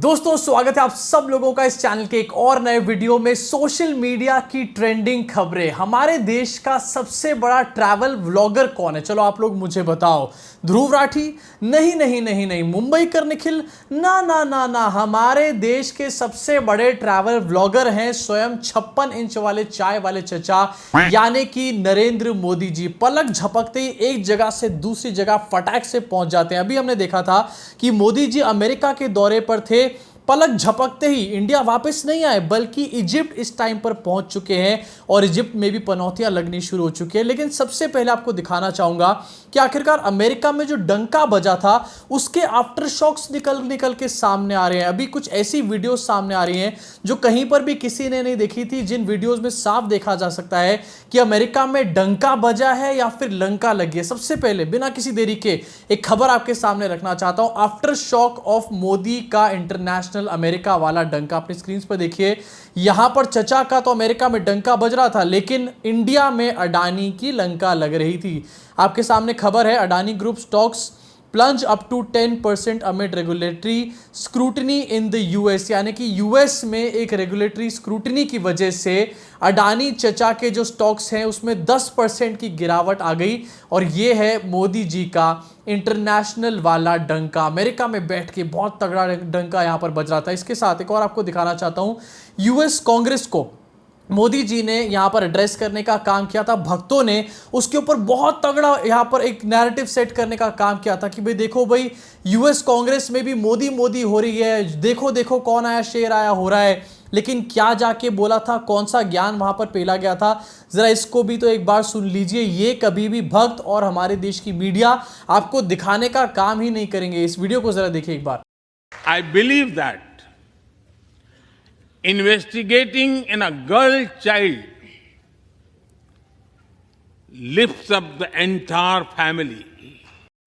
दोस्तों स्वागत है आप सब लोगों का इस चैनल के एक और नए वीडियो में। सोशल मीडिया की ट्रेंडिंग खबरें। हमारे देश का सबसे बड़ा ट्रैवल व्लॉगर कौन है? चलो आप लोग मुझे बताओ। ध्रुव राठी? नहीं नहीं नहीं नहीं। मुंबई कर निखिल? ना ना ना ना। हमारे देश के सबसे बड़े ट्रैवल व्लॉगर हैं स्वयं 56 इंच वाले चाय वाले चचा, यानी कि नरेंद्र मोदी जी। पलक झपकते ही एक जगह से दूसरी जगह फटाक से पहुंच जाते हैं। अभी हमने देखा था कि मोदी जी अमेरिका के दौरे पर थे, पलक झपकते ही इंडिया वापस नहीं आए बल्कि इजिप्ट इस टाइम पर पहुंच चुके हैं और इजिप्ट में भी पनौतियां लगनी शुरू हो चुकी है। लेकिन सबसे पहले आपको दिखाना चाहूंगा कि आखिरकार अमेरिका में जो डंका बजा था उसके आफ्टर शॉक्स निकल के सामने आ रहे हैं। अभी कुछ ऐसी वीडियोस सामने आ रही हैं जो कहीं पर भी किसी ने नहीं देखी थी, जिन वीडियोस में साफ देखा जा सकता है कि अमेरिका में डंका बजा है या फिर लंका लगी है। सबसे पहले बिना किसी देरी के एक खबर आपके सामने रखना चाहता हूं। आफ्टर शॉक ऑफ मोदी का इंटरनेशनल अमेरिका वाला डंका अपनी स्क्रीन पर देखिए। यहां पर चचा का तो अमेरिका में डंका बज रहा था, लेकिन इंडिया में अडानी की लंका लग रही थी। आपके सामने खबर है, Adani group stocks plunge up to 10% amid regulatory scrutiny in the US, यानी कि यूएस में एक रेगुलेटरी स्क्रूटनी की वजह से अडानी चचा के जो स्टॉक्स हैं उसमें 10% की गिरावट आ गई। और ये है मोदी जी का इंटरनेशनल वाला डंका। अमेरिका में बैठ के बहुत तगड़ा डंका यहां पर बज रहा था। इसके साथ एक और आपको दिखाना चाहता हूं, यूएस कांग्रेस को मोदी जी ने यहां पर एड्रेस करने का काम किया था। भक्तों ने उसके ऊपर बहुत तगड़ा यहां पर एक नैरेटिव सेट करने का काम किया था कि भाई देखो भाई, यूएस कांग्रेस में भी मोदी मोदी हो रही है, देखो देखो कौन आया शेर आया हो रहा है। लेकिन क्या जाके बोला था, कौन सा ज्ञान वहां पर पेला गया था, जरा इसको भी तो एक बार सुन लीजिए। ये कभी भी भक्त और हमारे देश की मीडिया आपको दिखाने का काम ही नहीं करेंगे। इस वीडियो को जरा देखिए एक बार। I believe that investigating in a girl child lifts up the entire family.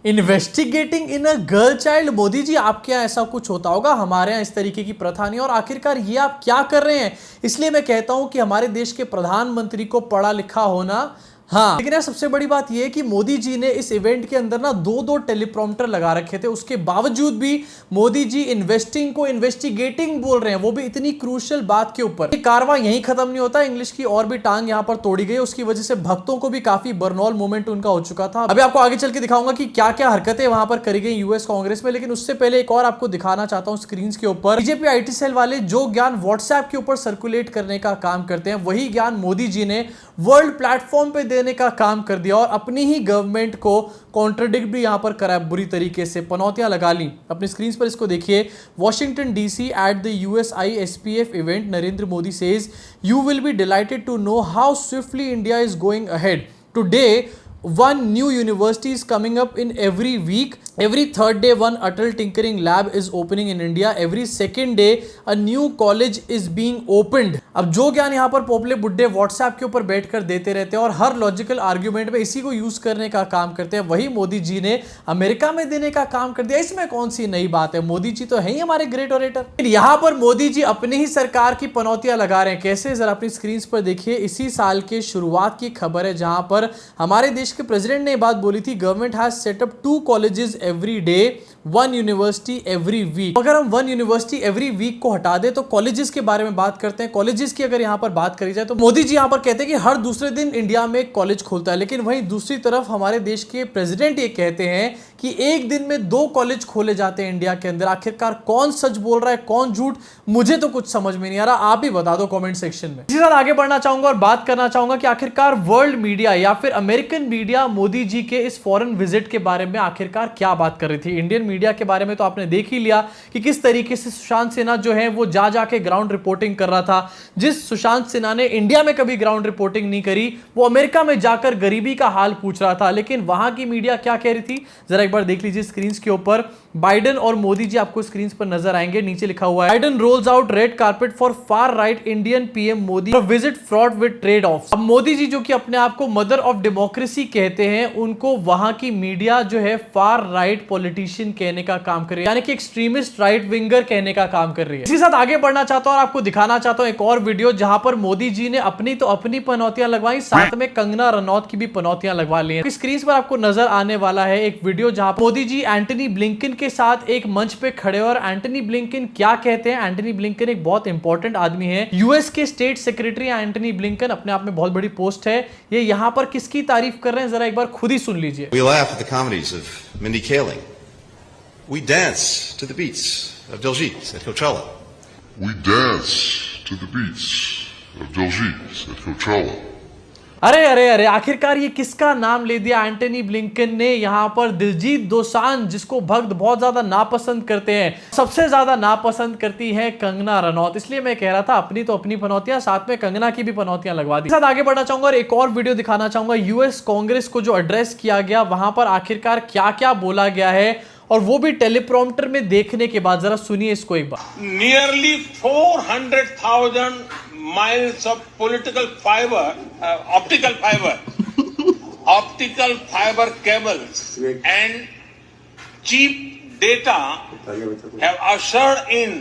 Investigating in a girl child? Modi ji आपके यहाँ ऐसा कुछ होता होगा, हमारे यहाँ इस तरीके की प्रथा नहीं। और आखिरकार ये आप क्या कर रहे हैं? इसलिए मैं कहता हूं कि हमारे देश के प्रधानमंत्री को पढ़ा लिखा होना, हाँ, लेकिन यार सबसे बड़ी बात यह है कि मोदी जी ने इस इवेंट के अंदर ना दो टेलीप्रॉम्प्टर लगा रखे थे। उसके बावजूद भी मोदी जी इन्वेस्टिंग को इन्वेस्टिगेटिंग बोल रहे हैं, वो भी इतनी क्रूशियल बात के ऊपर। कारवां यहीं खत्म नहीं होता, इंग्लिश की और भी टांग यहां पर तोड़ी गई। उसकी वजह से भक्तों को भी काफी बर्नौल मोमेंट उनका हो चुका था। अभी आपको आगे चल के दिखाऊंगा कि क्या क्या हरकतें वहां पर करी गई यूएस कांग्रेस में। लेकिन उससे पहले एक और आपको दिखाना चाहता हूं स्क्रीन के ऊपर। बीजेपी आईटी सेल वाले जो ज्ञान व्हाट्सएप के ऊपर सर्कुलेट करने का काम करते हैं, वही ज्ञान मोदी जी ने वर्ल्ड प्लेटफॉर्म पे देने का काम कर दिया और अपनी ही गवर्नमेंट को कॉन्ट्रडिक्ट भी यहां पर करा बुरी तरीके से, पनौतियां लगा ली। अपनी स्क्रीन पर इसको देखिए। Washington DC at the USI SPF event, Narendra Modi says you will be delighted to know how swiftly India is going ahead today. One new university is coming up in every week. Every third day, one Atal Tinkering Lab is opening in India. Every second day, a new college is being opened. अब जो ज्ञान यहाँ पर पोपले बुड्ढे WhatsApp के ऊपर बैठकर देते रहते हैं और हर लॉजिकल आर्ग्यूमेंट में इसी को यूज करने का काम करते हैं, वही मोदी जी ने अमेरिका में देने का काम कर दिया। इसमें कौन सी नई बात है? मोदी जी तो है ही हमारे ग्रेट ऑरेटर। यहाँ पर मोदी जी अपनी ही सरकार की पनौतियां लगा रहे हैं। कैसे? जरा अपनी स्क्रीन पर देखिए। इसी साल के शुरुआत की खबर है जहां पर हमारे देश के प्रेसिडेंट ने बात बोली थी, government has set up 2 colleges every day, 1 university every week. अगर हम 1 यूनिवर्सिटी एवरी वीक को हटा दें तो कॉलेजेस के बारे में बात करते हैं। कॉलेजेस की अगर यहां पर बात करी जाए तो मोदी जी यहां पर कहते हैं कि हर दूसरे दिन इंडिया में एक कॉलेज खुलता है। लेकिन वहीं दूसरी तरफ हमारे देश के प्रेसिडेंट ये कहते हैं कि एक दिन में 2 कॉलेज खोले जाते हैं इंडिया के अंदर। आखिरकार कौन सच बोल रहा है, कौन झूठ, मुझे तो कुछ समझ में नहीं आ रहा। आप ही बता दो कमेंट सेक्शन में। इसी तरह आगे बढ़ना चाहूंगा और बात करना चाहूंगा कि आखिरकार वर्ल्ड मीडिया या फिर अमेरिकन मीडिया मोदी जी के इस फॉरेन विजिट के बारे में आखिरकार क्या बात कर रही थी। इंडियन मीडिया के बारे में तो आपने देख ही लिया कि किस तरीके से सुशांत सिन्हा जो है वो जा जाके ग्राउंड रिपोर्टिंग कर रहा था। जिस सुशांत सिन्हा ने इंडिया में कभी ग्राउंड रिपोर्टिंग नहीं करी, वो अमेरिका में जाकर गरीबी का हाल पूछ रहा था। लेकिन वहां की मीडिया क्या कह रही थी, जरा एक बार देख लीजिए स्क्रीन के ऊपर। बाइडेन और मोदी जी आपको स्क्रीन पर नजर आएंगे। नीचे लिखा हुआ है, Biden roles out red carpet for far right Indian PM Modi visit fraud with trade off. अब मोदी जी जो कि अपने आप को मदर ऑफ डेमोक्रेसी कहते हैं, उनको वहां की मीडिया जो है फार राइट पॉलिटिशियन कहने का काम कर रही है, यानी कि एक्सट्रीमिस्ट राइट विंगर कहने का काम कर रही है। इसी साथ आगे बढ़ना चाहता हूं और आपको दिखाना चाहता हूं एक और वीडियो जहां पर मोदी जी ने अपनी तो अपनी पनौतियां लगवाई, साथ में कंगना रनौत की भी पनौतियां लगवा ली हैं। स्क्रीन पर आपको नजर आने वाला है एक वीडियो जहां मोदी जी एंटनी ब्लिंकन के साथ एक मंच पे खड़े और एंटनी ब्लिंकन क्या कहते हैं। एंटनी ब्लिंकन एक बहुत इंपॉर्टेंट आदमी है, यूएस के स्टेट सेक्रेटरी एंटनी ब्लिंकन, अपने आप में बहुत बड़ी पोस्ट है। ये यहां पर किसकी तारीफ कर रहे हैं, जरा एक बार खुद ही सुन लीजिए। We laugh at the comedies of Mindy Kaling. We dance to the beats of Diljit at Coachella. We dance to the beats of Diljit at Coachella. अरे अरे अरे, आखिरकार ये किसका नाम ले दिया एंटनी ब्लिंकन ने यहां पर। दिलजीत दोसांझ, जिसको भक्त बहुत ज्यादा नापसंद करते हैं, सबसे ज्यादा नापसंद करती है कंगना रनौत। इसलिए मैं कह रहा था अपनी तो अपनी पनौतियां, साथ में कंगना की भी पनौतियां लगवा दी। साथ आगे बढ़ना चाहूंगा और एक और वीडियो दिखाना चाहूंगा। यूएस कांग्रेस को जो एड्रेस किया गया, वहां पर आखिरकार क्या क्या बोला गया है, और वो भी टेलीप्रॉम्प्टर में देखने के बाद। जरा सुनिए इसको एक बार। Nearly 400,000 miles of political fiber, optical fiber cables and cheap data have ushered in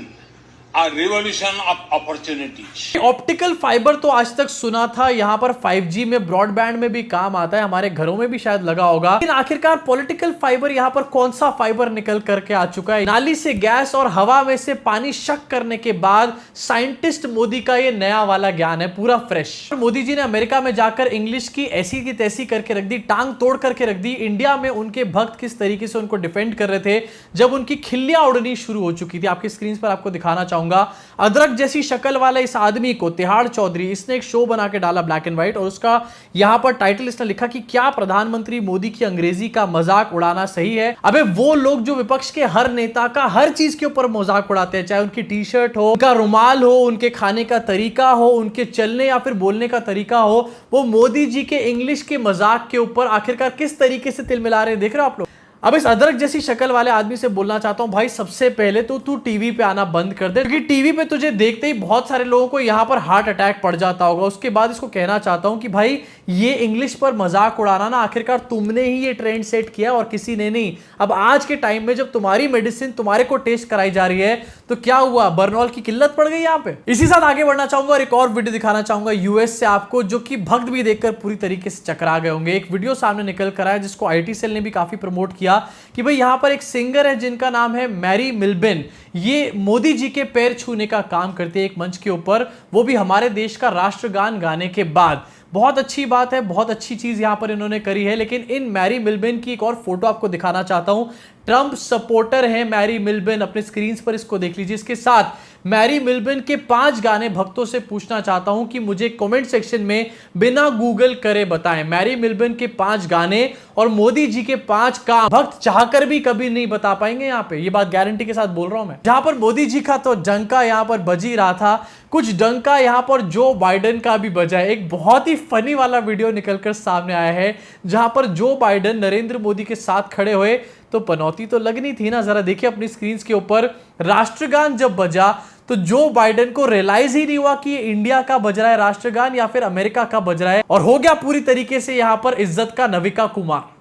a revolution of opportunities. Optical fibre तो आज तक सुना था, यहां पर 5G में, ब्रॉडबैंड में भी काम आता है, हमारे घरों में भी शायद लगा होगा। लेकिन आखिरकार पॉलिटिकल फाइबर यहां पर कौन सा फाइबर निकल करके आ चुका है। नाली से गैस और हवा में से पानी शक करने के बाद साइंटिस्ट मोदी का ये नया वाला ज्ञान है, पूरा फ्रेश। मोदी जी ने अमेरिका में जाकर इंग्लिश की ऐसी की तैसी करके रख दी, टांग तोड़ करके रख दी। इंडिया में उनके भक्त किस तरीके से उनको डिफेंड कर रहे थे जब उनकी खिल्लियां उड़नी शुरू हो चुकी थी। आपकी स्क्रीन पर आपको दिखाना चाहूंगा। अदरक जैसी शक्ल वाला इस आदमी को, तिहाड़ चौधरी, इसने एक शो बना के डाला ब्लैक एंड व्हाइट, और उसका यहां पर टाइटल इसने लिखा कि क्या प्रधानमंत्री मोदी की अंग्रेजी का मजाक उड़ाना सही है। अबे वो लोग जो विपक्ष के हर नेता का हर चीज के ऊपर मजाक उड़ाते हैं, चाहे उनकी टी शर्ट हो, उनका रुमाल हो, उनके खाने का तरीका हो, उनके चलने या फिर बोलने का तरीका हो, वो मोदी जी के इंग्लिश के मजाक के ऊपर आखिरकार किस तरीके से तिल मिला रहे हैं, देख रहे हो आप लोग। अब इस अदरक जैसी शक्ल वाले आदमी से बोलना चाहता हूं, भाई सबसे पहले तो तू टीवी पे आना बंद कर दे, क्योंकि टीवी पे तुझे देखते ही बहुत सारे लोगों को यहां पर हार्ट अटैक पड़ जाता होगा। उसके बाद इसको कहना चाहता हूं कि भाई ये इंग्लिश पर मजाक उड़ाना ना आखिरकार तुमने ही ये ट्रेंड सेट किया और किसी ने नहीं। अब आज के टाइम में जब तुम्हारी मेडिसिन तुम्हारे को टेस्ट कराई जा रही है तो क्या हुआ, बर्नॉल की किल्लत पड़ गई यहां पे। इसी साथ आगे बढ़ना चाहूंगा और एक और वीडियो दिखाना चाहूंगा यूएस से आपको, जो कि भक्त भी देखकर पूरी तरीके से चकरा गए होंगे। एक वीडियो सामने निकल कर आया जिसको आईटी सेल ने भी काफी प्रमोट किया कि भाई यहां पर एक सिंगर है जिनका नाम है मैरी मिल्बिन। ये मोदी जी के पैर छूने का काम करती है एक मंच के ऊपर, वो भी हमारे देश का राष्ट्रगान गाने के बाद। बहुत अच्छी बात है, बहुत अच्छी चीज यहां पर इन्होंने करी है। लेकिन इन मैरी मिल्बिन की एक और फोटो आपको दिखाना चाहता हूं। ट्रंप सपोर्टर है मैरी मिल्बिन, अपने स्क्रीन पर इसको देख लीजिए। इसके साथ मैरी मिल्बिन के 5 गाने भक्तों से पूछना चाहता हूं कि मुझे कमेंट सेक्शन में बिना गूगल करे बताएं। मैरी मिल्बिन के 5 गाने और मोदी जी के 5 काम भक्त चाहकर भी कभी नहीं बता पाएंगे यहां पे, ये बात गारंटी के साथ बोल रहा हूं मैं। जहां पर मोदी जी का तो डंका यहां पर बज ही रहा था, कुछ डंका यहां पर जो बाइडेन का भी बजा है। एक बहुत ही फनी वाला वीडियो निकलकर सामने आया है जहां पर जो बाइडेन नरेंद्र मोदी के साथ खड़े हुए, तो पनौती तो लगनी थी ना। जरा देखिए अपनी स्क्रीन के ऊपर, राष्ट्रगान जब बजा तो जो बाइडेन को रियलाइज ही नहीं हुआ कि ये इंडिया का बज रहा है राष्ट्रगान या फिर अमेरिका का बज रहा है, और हो गया पूरी तरीके से यहां पर इज्जत का नविका कुमार।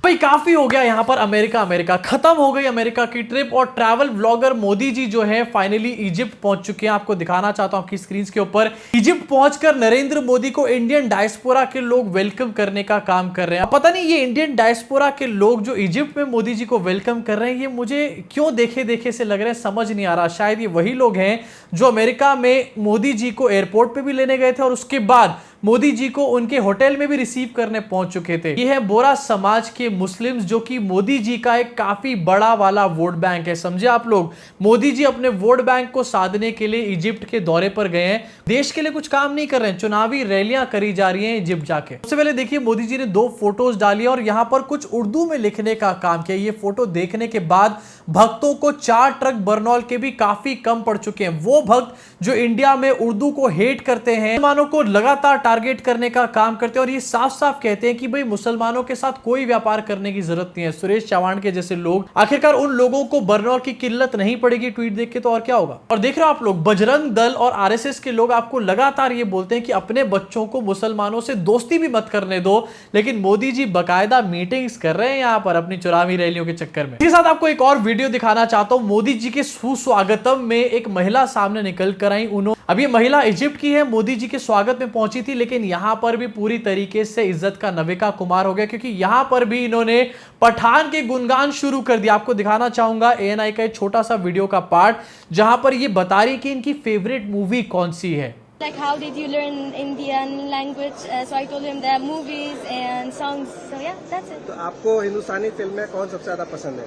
भाई काफी हो गया यहां पर अमेरिका खत्म हो गई अमेरिका की ट्रिप, और ट्रैवल ब्लॉगर मोदी जी जो है फाइनली इजिप्ट पहुंच चुके हैं। आपको दिखाना चाहता हूं आपकी स्क्रीन के ऊपर। इजिप्ट पहुंचकर नरेंद्र मोदी को इंडियन डायस्पोरा के लोग वेलकम करने का काम कर रहे हैं। पता नहीं ये इंडियन डायस्पोरा के लोग जो इजिप्ट में मोदी जी को वेलकम कर रहे हैं, ये मुझे क्यों देखे देखे से लग रहे हैं, समझ नहीं आ रहा। शायद ये वही लोग हैं जो अमेरिका में मोदी जी को एयरपोर्ट पे भी लेने गए थे और उसके बाद मोदी जी को उनके होटल में भी रिसीव करने पहुंच चुके थे। ये है बोरा समाज के मुस्लिम्स, जो कि मोदी जी का एक काफी बड़ा वाला वोट बैंक है, समझे आप लोग। मोदी जी अपने वोट बैंक को साधने के लिए इजिप्ट के दौरे पर गए हैं, देश के लिए कुछ काम नहीं कर रहे हैं, चुनावी रैलियां करी जा रही हैं इजिप्ट जाके। सबसे पहले देखिए मोदी जी ने 2 फोटोज डाली और यहां पर कुछ उर्दू में लिखने का काम किया। ये फोटो देखने के बाद भक्तों को 4 ट्रक बर्नॉल के भी काफी कम पड़ चुके हैं। वो भक्त जो इंडिया में उर्दू को हेट करते हैं, मुसलमानों को लगातार टारगेट करने का काम करते हैं और ये साफ साफ कहते हैं कि भाई मुसलमानों के साथ कोई व्यापार करने की जरूरत नहीं है। सुरेश चव्हाण के जैसे लोग, आखिरकार उन लोगों को बर्नर की किल्लत नहीं पड़ेगी ट्वीट देख के, तो और क्या होगा। और देख रहे हो आप लोग, बजरंग दल और आरएसएस के लोग आपको लगातार ये बोलते हैं कि अपने बच्चों को मुसलमानों से दोस्ती भी मत करने दो, लेकिन मोदी जी बकायदा मीटिंग्स कर रहे हैं यहां पर अपनी चुनावी रैलियों के चक्कर में। इसके साथ आपको एक और वीडियो दिखाना चाहता हूं। मोदी जी के सुस्वागतम में एक महिला सामने निकल कर आई। अब ये महिला इजिप्ट की है, मोदी जी के स्वागत में पहुंची थी, लेकिन यहां पर भी पूरी तरीके से इज्जत का नविका कुमार हो गया, क्योंकि यहां पर भी इन्होंने पठान के गुणगान शुरू कर दिया। आपको दिखाना चाहूंगा एएनआई का एक छोटा सा वीडियो का पार्ट, जहां पर ये बता रही कि इनकी फेवरेट मूवी कौन सी है। Like, how did you learn Indian language? So I told him the movies and songs. So yeah, that's it. तो आपको हिंदुस्तानी फिल्म में कौन सबसे ज्यादा पसंद है?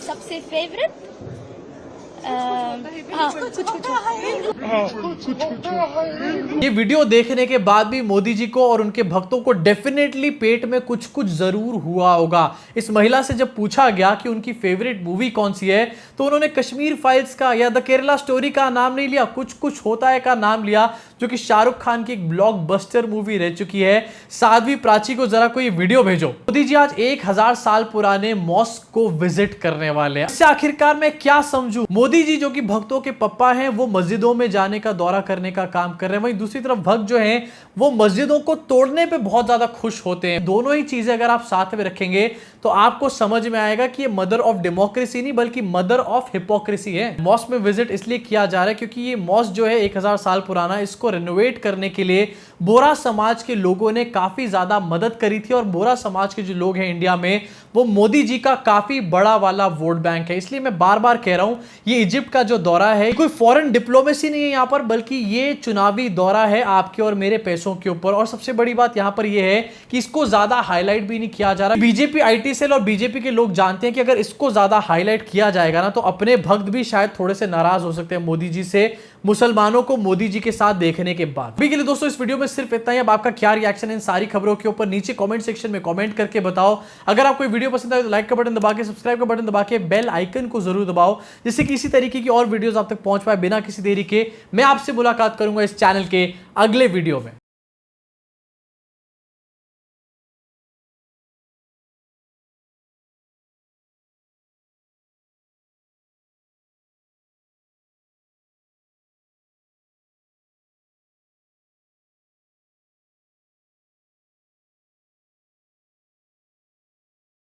सबसे फेवरेट ये वीडियो देखने के बाद भी मोदी जी को और उनके भक्तों को डेफिनेटली पेट में कुछ कुछ जरूर हुआ होगा। इस महिला से जब पूछा गया कि उनकी फेवरेट मूवी कौन सी है, तो उन्होंने कश्मीर फाइल्स का या द केरला स्टोरी का नाम नहीं लिया, कुछ कुछ होता है का नाम लिया, जो कि शाहरुख खान की एक ब्लॉकबस्टर मूवी रह चुकी है। साध्वी प्राची को जरा कोई वीडियो भेजो। मोदी जी आज 1000 साल पुराने मॉस्क को विजिट करने वाले हैं। इससे आखिरकार मैं क्या समझूं? मोदी जी जो कि भक्तों के पप्पा हैं, वो मस्जिदों में जाने का दौरा करने का काम कर रहे हैं, वहीं दूसरी तरफ भक्त जो हैं वो मस्जिदों को तोड़ने पे बहुत ज्यादा खुश होते हैं। दोनों ही चीजें अगर आप साथ में रखेंगे तो आपको समझ में आएगा कि ये मदर ऑफ डेमोक्रेसी नहीं बल्कि मदर ऑफ हिपोक्रेसी है। मॉस्क में विजिट इसलिए किया जा रहा है क्योंकि ये मॉस्क जो है 1000 साल पुराना, इसको रेनोवेट करने के लिए बोरा समाज के लोगों ने काफी ज्यादा मदद करी थी, और बोरा समाज के जो लोग हैं इंडिया में, वो मोदी जी का काफी बड़ा वाला वोट बैंक है। इसलिए मैं बार बार कह रहा हूं, ये इजिप्ट का जो दौरा है कोई फॉरेन डिप्लोमेसी नहीं है यहां पर, बल्कि ये चुनावी दौरा है आपके और मेरे पैसों के ऊपर। और सबसे बड़ी बात यहां पर यह है कि इसको ज्यादा हाईलाइट भी नहीं किया जा रहा। बीजेपी आईटी सेल और बीजेपी के लोग जानते हैं कि अगर इसको ज्यादा हाईलाइट किया जाएगा ना, तो अपने भक्त भी शायद थोड़े से नाराज हो सकते हैं मोदी जी से, मुसलमानों को मोदी जी के साथ देखने के बाद। अभी के लिए दोस्तों इस वीडियो में सिर्फ इतना ही। अब आपका क्या रिएक्शन है इन सारी खबरों के ऊपर, नीचे कमेंट सेक्शन में कमेंट करके बताओ। अगर आपको वीडियो पसंद आए तो लाइक का बटन दबा के, सब्सक्राइब का बटन दबा के, बेल आइकन को जरूर दबाओ, जिससे कि इसी तरीके की और वीडियोस आप तक पहुंच पाए बिना किसी देरी के। मैं आपसे मुलाकात करूंगा इस चैनल के अगले वीडियो में।